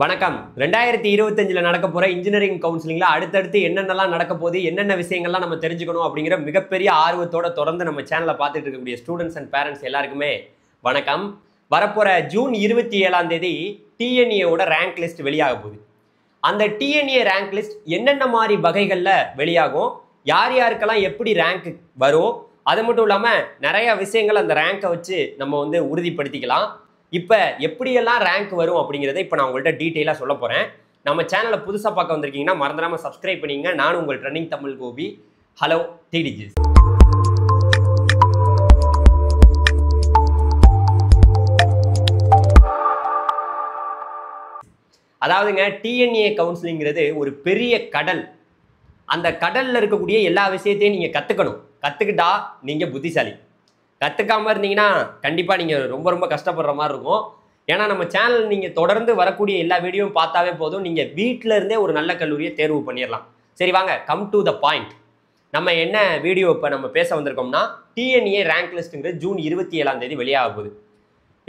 வணக்கம். 2025ல நடக்க போற இன்ஜினியரிங் கவுன்சிலிங்ல அடுத்தடுத்து என்னென்னலாம் நடக்க போகுது, என்னென்ன விஷயங்கள்லாம் நம்ம தெரிஞ்சுக்கணும் அப்படிங்கிற மிகப்பெரிய ஆர்வத்தோட தொடர்ந்து நம்ம சேனலை பார்த்துட்டு இருக்கக்கூடிய ஸ்டூடெண்ட்ஸ் அண்ட் பேரண்ட்ஸ் எல்லாருக்குமே வணக்கம். வரப்போற ஜூன் 27ஆம் தேதி டிஎன்ஏவோட ரேங்க் லிஸ்ட் வெளியாக போகுது. அந்த டிஎன்ஏ ரேங்க் லிஸ்ட் என்னென்ன மாதிரி வகைகளில் வெளியாகும், யார் யாருக்கெல்லாம் எப்படி ரேங்க் வரும், அது மட்டும் இல்லாமல் நிறைய விஷயங்கள் அந்த ரேங்கை வச்சு நம்ம உறுதிப்படுத்திக்கலாம். இப்போ எப்படியெல்லாம் ரேங்க் வரும் அப்படிங்கிறத இப்போ நான் உங்கள்கிட்ட டீட்டெயிலாக சொல்ல போகிறேன். நம்ம சேனலை புதுசாக பார்க்க வந்திருக்கீங்கன்னா மறந்துடாமல் சப்ஸ்கிரைப் பண்ணிங்க. நான் உங்கள் ட்ரெண்டிங் தமிழ் கோபி. ஹலோ டிடிஜிஸ். அதாவதுங்க, டிஎன்ஏ கவுன்சிலிங்கிறது ஒரு பெரிய கடல். அந்த கடலில் இருக்கக்கூடிய எல்லா விஷயத்தையும் நீங்கள் கற்றுக்கணும். கற்றுக்கிட்டா நீங்கள் புத்திசாலி. கற்றுக்காமல் இருந்தீங்கன்னா கண்டிப்பாக நீங்கள் ரொம்ப ரொம்ப கஷ்டப்படுற மாதிரி இருக்கும். ஏன்னா நம்ம சேனல் நீங்கள் தொடர்ந்து வரக்கூடிய எல்லா வீடியோவும் பார்த்தாவே போதும், நீங்கள் வீட்டில் இருந்தே ஒரு நல்ல கல்லூரியை தேர்வு பண்ணிடலாம். சரி வாங்க, கம் டு த பாயிண்ட். நம்ம என்ன வீடியோ இப்போ நம்ம பேச வந்திருக்கோம்னா, டிஎன்ஏ ரேங்க் லிஸ்ட்டுங்கிறது ஜூன் 27ஆம் தேதி வெளியாக போகுது.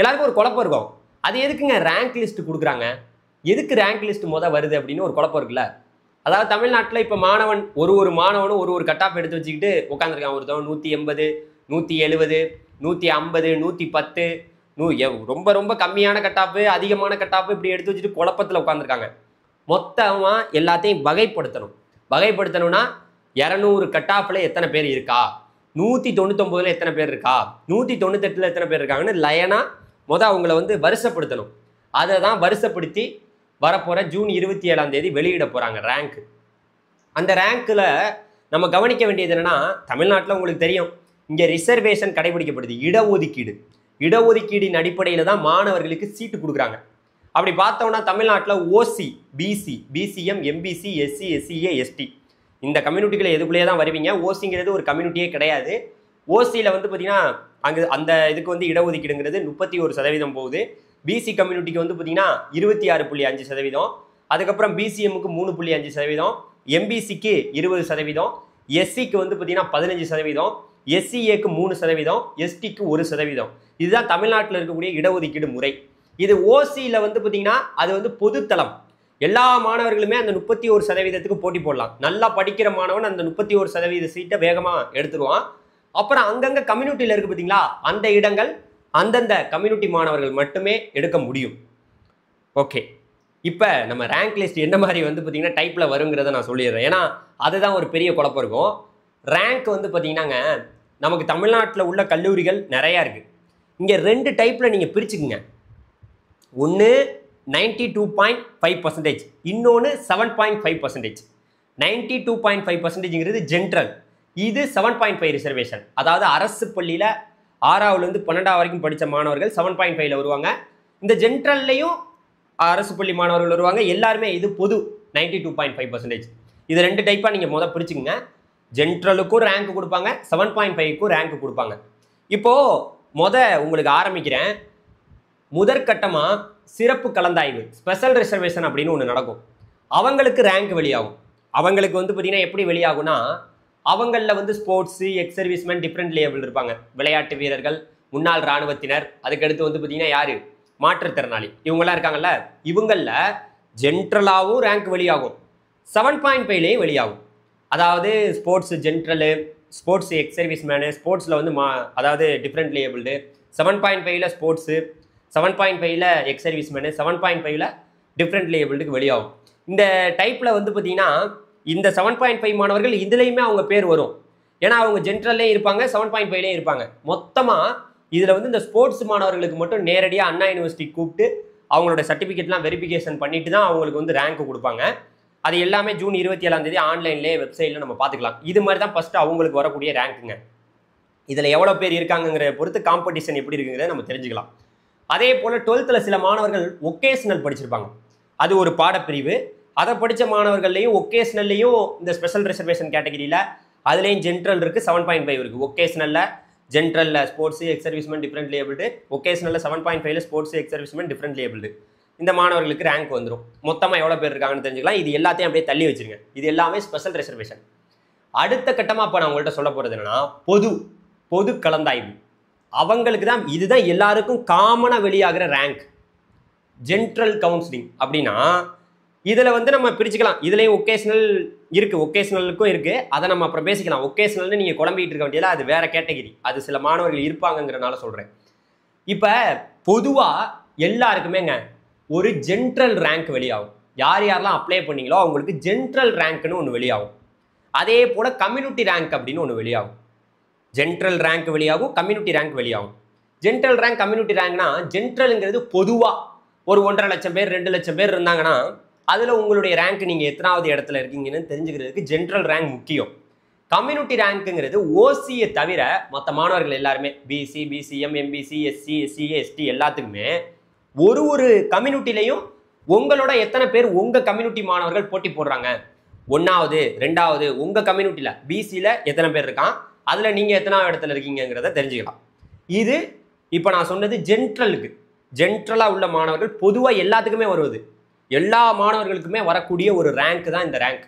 எல்லாருக்கும் ஒரு குழப்பம் இருக்கும், அது எதுக்குங்க ரேங்க் லிஸ்ட் கொடுக்குறாங்க, எதுக்கு ரேங்க் லிஸ்ட் வருது அப்படின்னு ஒரு குழப்பம் இருக்குல்ல. அதாவது தமிழ்நாட்டில் இப்போ மாணவனும் ஒரு ஒரு கட்டாப் எடுத்து வச்சுக்கிட்டு உட்காந்துருக்கான். ஒருத்தவன் 180, 170, 150, 110, ரொம்ப ரொம்ப கம்மியான கட்டாப்பு, அதிகமான கட்டாப்பு இப்படி எடுத்து வச்சுட்டு குழப்பத்தில் உட்காந்துருக்காங்க. மொத்தமாக எல்லாத்தையும் வகைப்படுத்தணும்னா 200 கட்டாப்பில் எத்தனை பேர் இருக்கா, 199ல் எத்தனை பேர் இருக்கா, 198ல் எத்தனை பேர் இருக்காங்கன்னு லைனாக அவங்கள வரிசைப்படுத்தணும். அதை தான் வரிசைப்படுத்தி வரப்போகிற ஜூன் 27ஆம் தேதி வெளியிட போகிறாங்க ரேங்க். அந்த ரேங்க்கில் நம்ம கவனிக்க வேண்டியது என்னென்னா, தமிழ்நாட்டில் உங்களுக்கு தெரியும், இங்கே ரிசர்வேஷன் கடைபிடிக்கப்படுது. இடஒதுக்கீடின் அடிப்படையில் தான் மாணவர்களுக்கு சீட்டு கொடுக்குறாங்க. அப்படி பார்த்தோம்னா தமிழ்நாட்டில் OC, BC, BCM, MBC, SC, SCA, ST இந்த கம்யூனிட்டிகளை எதுக்குள்ளேயே தான் வருவீங்க. ஓசிங்கிறது ஒரு கம்யூனிட்டியே கிடையாது. ஓசியில் பார்த்தீங்கன்னா அங்கே அந்த இதுக்கு இடஒதுக்கீடுங்கிறது 31% போகுது. பிசி கம்யூனிட்டிக்கு பார்த்தீங்கன்னா 26.5%. அதுக்கப்புறம் பிசிஎம்முக்கு 3.5%, எம்பிசிக்கு 20%, எஸ்சிக்கு பார்த்தீங்கன்னா 15%, எஸ்சிஏக்கு 3%, எஸ்டிக்கு 1%. இதுதான் தமிழ்நாட்டில் இருக்கக்கூடிய இடஒதுக்கீடு முறை. இது ஓசியில் பார்த்தீங்கன்னா அது பொதுத்தளம். எல்லா மாணவர்களுமே அந்த 31%க்கு போட்டி போடலாம். நல்லா படிக்கிற மாணவன் அந்த 31% சீட்டை வேகமாக எடுத்துருவான். அப்புறம் அங்கங்கே கம்யூனிட்டியில் இருக்குது பார்த்தீங்களா, அந்த இடங்கள் அந்தந்த கம்யூனிட்டி மாணவர்கள் மட்டுமே எடுக்க முடியும். ஓகே, இப்போ நம்ம ரேங்க் லிஸ்ட் என்ன மாதிரி பார்த்தீங்கன்னா டைப்பில் வருங்கிறத நான் சொல்லிடுறேன். ஏன்னா அதுதான் ஒரு பெரிய குழப்பம் இருக்கும். ரேங்க் பார்த்தீங்கன்னாங்க, நமக்கு தமிழ்நாட்டில் உள்ள கல்லூரிகள் நிறையா இருக்குது. இங்கே 2 டைப்பில் நீங்கள் பிரிச்சுக்குங்க. ஒன்று 92.5%, இன்னொன்று 7.5%. 92.5%ங்கிறது ஜென்ரல், இது 7.5 ரிசர்வேஷன். அதாவது அரசு பள்ளியில் 6ஆவதுலேருந்து 12ஆவது வரைக்கும் படித்த மாணவர்கள் 7.5ல் வருவாங்க. இந்த ஜென்ரல்லையும் அரசு பள்ளி மாணவர்கள் வருவாங்க. எல்லாருமே இது பொது 92.5%. இது 2 டைப்பாக நீங்கள் பிரிச்சுக்குங்க. ஜென்ரலுக்கும் ரேங்க் கொடுப்பாங்க, 7.5க்கும் ரேங்க் கொடுப்பாங்க. இப்போது உங்களுக்கு ஆரம்பிக்கிறேன். முதற்கட்டமாக சிறப்பு கலந்தாய்வு, ஸ்பெஷல் ரிசர்வேஷன் அப்படின்னு ஒன்று நடக்கும். அவங்களுக்கு ரேங்க் வெளியாகும். அவங்களுக்கு பார்த்தீங்கன்னா எப்படி வெளியாகும்னா, அவங்களில் ஸ்போர்ட்ஸு, எக்ஸ் சர்வீஸ்மேன், டிஃப்ரெண்ட் லேபிள் இருப்பாங்க. விளையாட்டு வீரர்கள், முன்னாள் இராணுவத்தினர், அதுக்கடுத்து பார்த்தீங்கன்னா யார், மாற்றுத்திறனாளி, இவங்கெல்லாம் இருக்காங்கல்ல. இவங்களில் ஜென்ரலாகவும் ரேங்க் வெளியாகும், 7.5லேயும் வெளியாகும். அதாவது sports general, sports ex serviceman, ஸ்போர்ட்ஸில் அதாவது டிஃப்ரெண்ட் லேபிள்டு, 7.5ல் ஸ்போர்ட்ஸு, 7.5ல் எக்ஸ் சர்வீஸ்மேனு, 7.5ல் டிஃப்ரெண்ட் லேபிள்டுக்கு வெளியாகும். இந்த டைப்பில் பார்த்தீங்கன்னா இந்த 7.5 மாணவர்கள் இதுலேயுமே அவங்க பேர் வரும். ஏன்னா அவங்க ஜென்ரல்லே இருப்பாங்க, 7.5லேயும் இருப்பாங்க. மொத்தமாக இதில் இந்த ஸ்போர்ட்ஸ் மாணவர்களுக்கு மட்டும் நேரடியாக அண்ணா யூனிவர்சிட்டி கூப்பிட்டு அவங்களோட சர்டிஃபிகேட்லாம் வெரிஃபிகேஷன் பண்ணிட்டு தான் அவங்களுக்கு ரேங்க் கொடுப்பாங்க. அது எல்லாமே ஜூன் 27ஆம் தேதி ஆன்லைன்லேயே வெப்சைட்டில் நம்ம பார்த்துக்கலாம். இது மாதிரி தான் ஃபஸ்ட்டு அவங்களுக்கு வரக்கூடிய ரேங்க்குங்க. இதில் எவ்வளோ பேர் இருக்காங்கங்கிற பொறுத்து காம்படிஷன் எப்படி இருக்குங்கிறத நம்ம தெரிஞ்சுக்கலாம். அதே போல் 12th சில மாணவர்கள் ஒகேஷ்னல் படிச்சிருப்பாங்க. அது ஒரு பாடப்பிரிவு. அதை படித்த மாணவர்கள்லையும் ஒகேஷ்னல்லையும் இந்த ஸ்பெஷல் ரிசர்வேஷன் கேட்டகிரியில் அதுலேயும் ஜென்ரல் இருக்குது, 7.5 இருக்குது. ஒகேஷ்னலில் ஜென்ரலில் sports, ex serviceman, differently abled, ஒகேஷ்னலில் 7.5ல் sports, ex serviceman, differently abled. இந்த மாணவர்களுக்கு ரேங்க் வந்துடும். மொத்தமாக எவ்வளோ பேர் இருக்காங்கன்னு தெரிஞ்சுக்கலாம். இது எல்லாத்தையும் அப்படியே தள்ளி வச்சுருங்க. இது எல்லாமே ஸ்பெஷல் ரிசர்வேஷன். அடுத்த கட்டமாக இப்போ நான் உங்கள்கிட்ட சொல்ல போகிறது என்னென்னா, பொது கலந்தாய்வு. அவங்களுக்கு தான் இதுதான் எல்லாருக்கும் காமனாக வெளியாகிற ரேங்க். ஜென்ரல் கவுன்சிலிங் அப்படின்னா இதில் வந்து நம்ம பிரிச்சுக்கலாம். இதுலேயும் ஒகேஷனல் இருக்குது, ஒகேஷனலுக்கும் இருக்குது. அதை நம்ம அப்புறம் பேசிக்கலாம். ஒகேஷனல்னு நீங்கள் குழம்பிட்டு இருக்க வேண்டியதில்லை, அது வேறு கேட்டகிரி. அது சில மாணவர்கள் இருப்பாங்கங்கிறனால சொல்கிறேன். இப்போ பொதுவாக எல்லாருக்குமேங்க ஒரு ஜென்ரல் ரேங்க் வெளியாகும். யார் யாரெல்லாம் அப்ளை பண்ணீங்களோ அவங்களுக்கு ஜென்ரல் ரேங்க்னு ஒன்று வெளியாகும். அதே போல் கம்யூனிட்டி ரேங்க் அப்படின்னு ஒன்று வெளியாகும். ஜென்ரல் ரேங்க் வெளியாகும், கம்யூனிட்டி ரேங்க் வெளியாகும். ஜென்ரல் ரேங்க், கம்யூனிட்டி ரேங்க்னா ஜென்ரலுங்கிறது பொதுவாக ஒரு 1.5 லட்சம் பேர் 2 லட்சம் பேர் இருந்தாங்கன்னா அதில் உங்களுடைய ரேங்க் நீங்கள் எத்தனாவது இடத்துல இருக்கீங்கன்னு தெரிஞ்சுக்கிறதுக்கு ஜென்ரல் ரேங்க் முக்கியம். கம்யூனிட்டி ரேங்க்குங்கிறது ஓசியை தவிர மற்ற மாணவர்கள் எல்லாருமே BC, BCM, MBC, SC, SCA, ST எல்லாத்துக்குமே ஒரு கம்யூனிட்டிலையும் உங்களோட எத்தனை பேர் உங்கள் கம்யூனிட்டி மாணவர்கள் போட்டி போடுறாங்க, 1வது 2வது உங்கள் கம்யூனிட்டியில் பிசியில் எத்தனை பேர் இருக்கான், அதில் நீங்கள் எத்தனாவது இடத்துல இருக்கீங்கிறத தெரிஞ்சுக்கலாம். இது இப்போ நான் சொன்னது ஜென்ரலுக்கு. ஜென்ரலாக உள்ள மாணவர்கள் பொதுவாக எல்லாத்துக்குமே வருவது, எல்லா மாணவர்களுக்குமே வரக்கூடிய ஒரு ரேங்க் தான் இந்த ரேங்க்.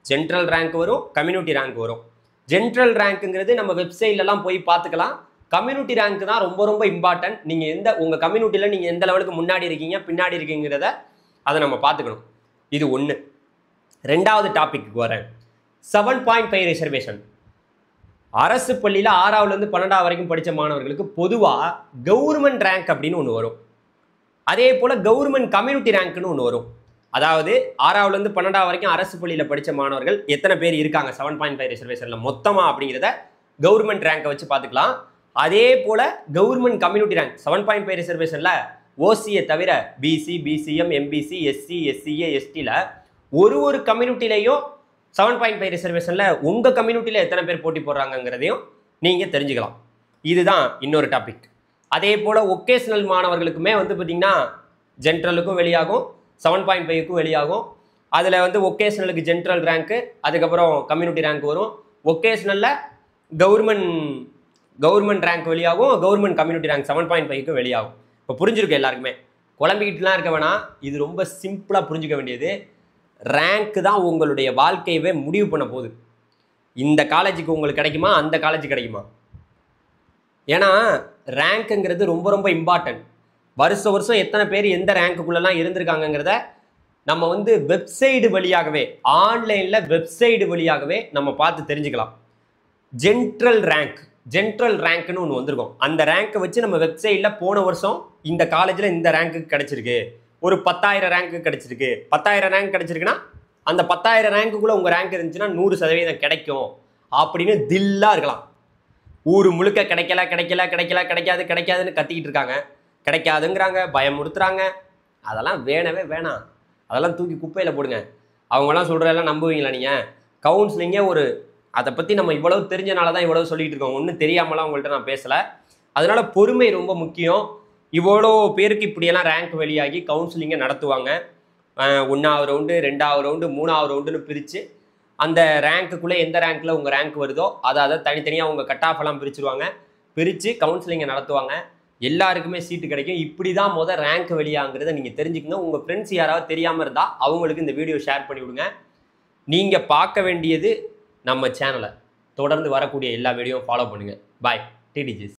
ஜென்ரல் ரேங்க் வரும், கம்யூனிட்டி ரேங்க் வரும். ஜென்ரல் ரேங்க்குங்கிறது நம்ம வெப்சைட்லலாம் போய் பார்த்துக்கலாம். கம்யூனிட்டி ரேங்க் தான் ரொம்ப ரொம்ப இம்பார்ட்டன்ட். நீங்கள் உங்கள் கம்யூனிட்டியில் நீங்கள் எந்த லெவலுக்கு முன்னாடி இருக்கீங்க பின்னாடி இருக்கீங்கிறத அதை நம்ம பார்த்துக்கணும். இது ஒன்று. 2வது டாபிக்கு வரேன். 7.5 ரிசர்வேஷன். அரசு பள்ளியில் 6ஆவதுலேருந்து 12ஆவது வரைக்கும் படித்த மாணவர்களுக்கு பொதுவாக கவர்மெண்ட் ரேங்க் அப்படின்னு ஒன்று வரும். அதே போல் கவர்மெண்ட் கம்யூனிட்டி ரேங்க்னு ஒன்று வரும். அதாவது 6ஆவதுலேருந்து 12ஆவது வரைக்கும் அரசு பள்ளியில் படித்த மாணவர்கள் எத்தனை பேர் இருக்காங்க 7.5 ரிசர்வேஷனில் மொத்தமாக அப்படிங்கிறத கவர்மெண்ட் ரேங்கை வச்சு பார்த்துக்கலாம். அதே போல் கவர்மெண்ட் கம்யூனிட்டி ரேங்க் 7.5 ரிசர்வேஷனில் ஓசியை தவிர BC, BCM, MBC, SC, SCA, எஸ்டியில் ஒரு கம்யூனிட்டிலையும் 7.5 ரிசர்வேஷனில் உங்கள் கம்யூனிட்டியில் எத்தனை பேர் போட்டி போடுறாங்கங்கிறதையும் நீங்கள் தெரிஞ்சுக்கலாம். இதுதான் இன்னொரு டாபிக். அதே போல் ஒகேஷனல் மாணவர்களுக்குமே வந்து பார்த்திங்கன்னா ஜென்ரலுக்கும் வெளியாகும், 7.5க்கும் வெளியாகும். அதில் வந்து ஒகேஷனலுக்கு ஜென்ரல் ரேங்க்கு, அதுக்கப்புறம் கம்யூனிட்டி ரேங்க் வரும். ஒகேஷனலில் கவர்மெண்ட் ரேங்க் வெளியாகும், கவர்மெண்ட் கம்யூனிட்டி ரேங்க் 7.5க்கும் வெளியாகும். இப்போ புரிஞ்சிருக்கு எல்லாருக்குமே, குழம்பிக்கிட்டுலாம் இருக்க வேணாம். இது ரொம்ப சிம்பிளாக புரிஞ்சுக்க வேண்டியது. ரேங்க்கு தான் உங்களுடைய வாழ்க்கையவே முடிவு பண்ண போகுது. இந்த காலேஜுக்கு உங்களுக்கு கிடைக்குமா, அந்த காலேஜ் கிடைக்குமா? ஏன்னா ரேங்க்குங்கிறது ரொம்ப ரொம்ப இம்பார்ட்டன்ட். வருஷம் எத்தனை பேர் எந்த ரேங்க்குள்ளெல்லாம் இருந்திருக்காங்கங்கிறத நம்ம வந்து வெப்சைடு வழியாகவே, ஆன்லைனில் வெப்சைடு வழியாகவே நம்ம பார்த்து தெரிஞ்சுக்கலாம். ஜென்ரல் ரேங்க்னு ஒன்று வந்திருக்கும். அந்த ரேங்க்கை வச்சு நம்ம வெப்சைட்டில் போன வருஷம் இந்த காலேஜில் இந்த ரேங்க்கு கிடச்சிருக்கு, ஒரு 10,000 ரேங்க்கு கிடச்சிருக்கு. 10,000 ரேங்க் கிடச்சிருக்குன்னா அந்த 10,000 ரேங்க்குள்ளே உங்கள் ரேங்க் இருந்துச்சுன்னா 100% கிடைக்கும் அப்படின்னு தில்லாக இருக்கலாம். ஊர் முழுக்க கிடைக்காதுன்னு கத்திக்கிட்டு இருக்காங்க. கிடைக்காதுங்கிறாங்க, பயமுறுத்துறாங்க. அதெல்லாம் வேணாம். அதெல்லாம் தூக்கி குப்பையில் போடுங்க. அவங்களாம் சொல்கிறதெல்லாம் நம்புவீங்களா நீங்கள்? கவுன்சிலிங்கே அதை பற்றி நம்ம இவ்வளவு தெரிஞ்சனால தான் இவ்வளவு சொல்லிகிட்டு இருக்கோம். ஒன்றும் தெரியாமலாம் உங்கள்கிட்ட நான் பேசலை. அதனால் பொறுமை ரொம்ப முக்கியம். இவ்வளோ பேருக்கு இப்படியெல்லாம் ரேங்க் வெளியாகி கவுன்சிலிங்கை நடத்துவாங்க. 1வது ரவுண்டு, 2வது ரவுண்டு, 3வது ரவுண்டுன்னு பிரித்து அந்த ரேங்க்குள்ளே எந்த ரேங்க்கில் உங்கள் ரேங்க் வருதோ அதை தனித்தனியாக உங்கள் கட் ஆஃப் எல்லாம் பிரிச்சுருவாங்க. பிரித்து கவுன்சிலிங்கை நடத்துவாங்க. எல்லாருக்குமே சீட்டு கிடைக்கும். இப்படி தான் ரேங்க் வெளியாங்கிறத நீங்கள் தெரிஞ்சுக்கங்க. உங்கள் ஃப்ரெண்ட்ஸ் யாராவது தெரியாமல் இருந்தால் அவங்களுக்கு இந்த வீடியோ ஷேர் பண்ணி விடுங்க. நீங்கள் பார்க்க வேண்டியது நம்ம சேனலை தொடர்ந்து வரக்கூடிய எல்லா வீடியோவும் ஃபாலோ பண்ணுங்கள். பாய். டிடிஜிஸ்.